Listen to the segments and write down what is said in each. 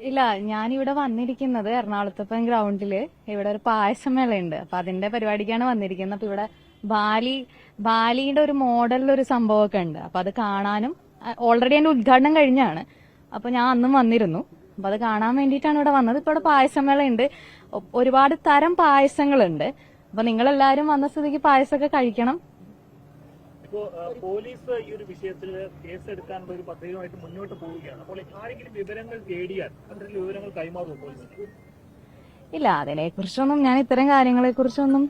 ഇല്ല, ഞാനിവിടെ വന്നിരിക്കുന്നത് എറണാകുളത്തപ്പൻ ഗ്രൗണ്ടില് ഇവിടെ ഒരു പായസമേളയുണ്ട്. അപ്പൊ അതിന്റെ പരിപാടിക്കാണ് വന്നിരിക്കുന്നത്. അപ്പൊ ഇവിടെ ബാലി ബാലിയുടെ ഒരു മോഡലിൽ ഒരു സംഭവമൊക്കെ ഉണ്ട്. അപ്പൊ അത് കാണാനും ഓൾറെഡി അതിന്റെ ഉദ്ഘാടനം കഴിഞ്ഞാണ്. അപ്പൊ ഞാൻ അന്നും വന്നിരുന്നു. അപ്പൊ അത് കാണാൻ വേണ്ടിയിട്ടാണ് ഇവിടെ വന്നത്. ഇപ്പൊ ഇവിടെ പായസമേള ഉണ്ട്. ഒരുപാട് തരം പായസങ്ങളുണ്ട്. അപ്പൊ നിങ്ങളെല്ലാരും വന്ന സ്ഥിതിക്ക് പായസമൊക്കെ കഴിക്കണം. ഇപ്പോ പോലീസ് ഈ ഒരു വിഷയത്തിൽ കേസെടുക്കാനുള്ള ഒരു പദ്ധതിയുമായിട്ട് മുന്നോട്ട് പോവുകയാണ്. അപ്പോൾ ആരെങ്കിലും വിവരങ്ങൾ തേടിയാൽ അത്തരം വിവരങ്ങൾ കൈമാറുമോ പോലീസ്? ഇല്ല, അതിനെക്കുറിച്ചൊന്നും ഞാൻ ഇത്തരം കാര്യങ്ങളെക്കുറിച്ചൊന്നും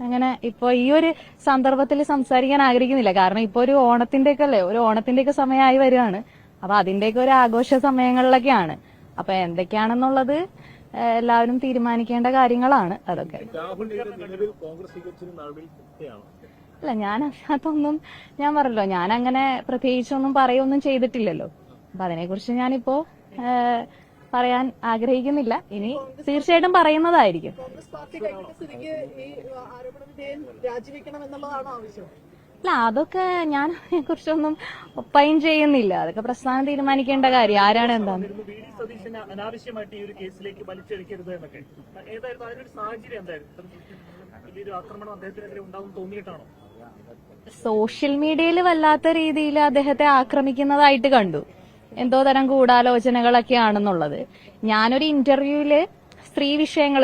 അങ്ങനെ ഇപ്പൊ ഈ ഒരു സന്ദർഭത്തിൽ സംസാരിക്കാൻ ആഗ്രഹിക്കുന്നില്ല. കാരണം ഇപ്പൊ ഒരു ഓണത്തിന്റെയൊക്കെ സമയമായി വരികയാണ്. അപ്പൊ അതിന്റെയൊക്കെ ഒരു ആഘോഷ സമയങ്ങളിലൊക്കെയാണ്. അപ്പൊ എന്തൊക്കെയാണെന്നുള്ളത് എല്ലാവരും തീരുമാനിക്കേണ്ട കാര്യങ്ങളാണ് അതൊക്കെ. അല്ല, ഞാൻ അതൊന്നും ഞാൻ പറഞ്ഞല്ലോ, ഞാൻ അങ്ങനെ പ്രത്യേകിച്ചൊന്നും പറയൊന്നും ചെയ്തിട്ടില്ലല്ലോ. അപ്പൊ അതിനെക്കുറിച്ച് ഞാനിപ്പോ പറയാൻ ആഗ്രഹിക്കുന്നില്ല. ഇനി തീർച്ചയായിട്ടും പറയുന്നതായിരിക്കും. അല്ല, അതൊക്കെ ഞാൻ അതിനെക്കുറിച്ചൊന്നും ഒപ്പയും ചെയ്യുന്നില്ല. അതൊക്കെ പ്രസ്ഥാനം തീരുമാനിക്കേണ്ട കാര്യം. ആരാണ് എന്താണ് അനാവശ്യമായിട്ട് ഈ ഒരു കേസിലേക്ക് വലിച്ചെടുക്കരുത് എന്നൊക്കെ ഏതായിരുന്നു അതിനൊരു സാഹചര്യം എന്തായിരുന്നു? വലിയൊരു ആക്രമണം അദ്ദേഹത്തിനെതിരെ ഉണ്ടാവും തോന്നിയിട്ടാണോ? സോഷ്യൽ മീഡിയയിൽ വല്ലാത്ത രീതിയിൽ അദ്ദേഹത്തെ ആക്രമിക്കുന്നതായിട്ട് കണ്ടു. എന്തോ തരം ഗൂഢാലോചനകളൊക്കെയാണെന്നുള്ളത്. ഞാനൊരു ഇന്റർവ്യൂവില്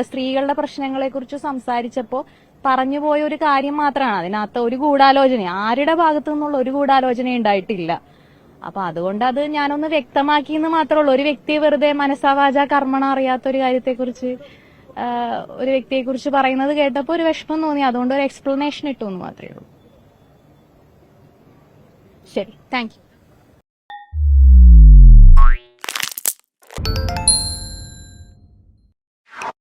സ്ത്രീകളുടെ പ്രശ്നങ്ങളെ കുറിച്ച് സംസാരിച്ചപ്പോ പറഞ്ഞുപോയ ഒരു കാര്യം മാത്രമാണ്. അതിനകത്ത് ഒരു ഗൂഢാലോചന ആരുടെ ഭാഗത്തു നിന്നുള്ള ഒരു ഗൂഢാലോചന ഉണ്ടായിട്ടില്ല. അപ്പൊ അതുകൊണ്ട് അത് ഞാനൊന്ന് വ്യക്തമാക്കിയെന്ന് മാത്രമേ ഉള്ളൂ. ഒരു വ്യക്തിയെ വെറുതെ മനസ്സാവാച കർമ്മണ അറിയാത്ത ഒരു വ്യക്തിയെക്കുറിച്ച് പറയുന്നത് കേട്ടപ്പോ ഒരു വിഷമം തോന്നി. അതുകൊണ്ട് ഒരു എക്സ്പ്ലനേഷൻ ഇട്ടു എന്ന് മാത്രമേ ഉള്ളൂ. ശരി, താങ്ക് യു.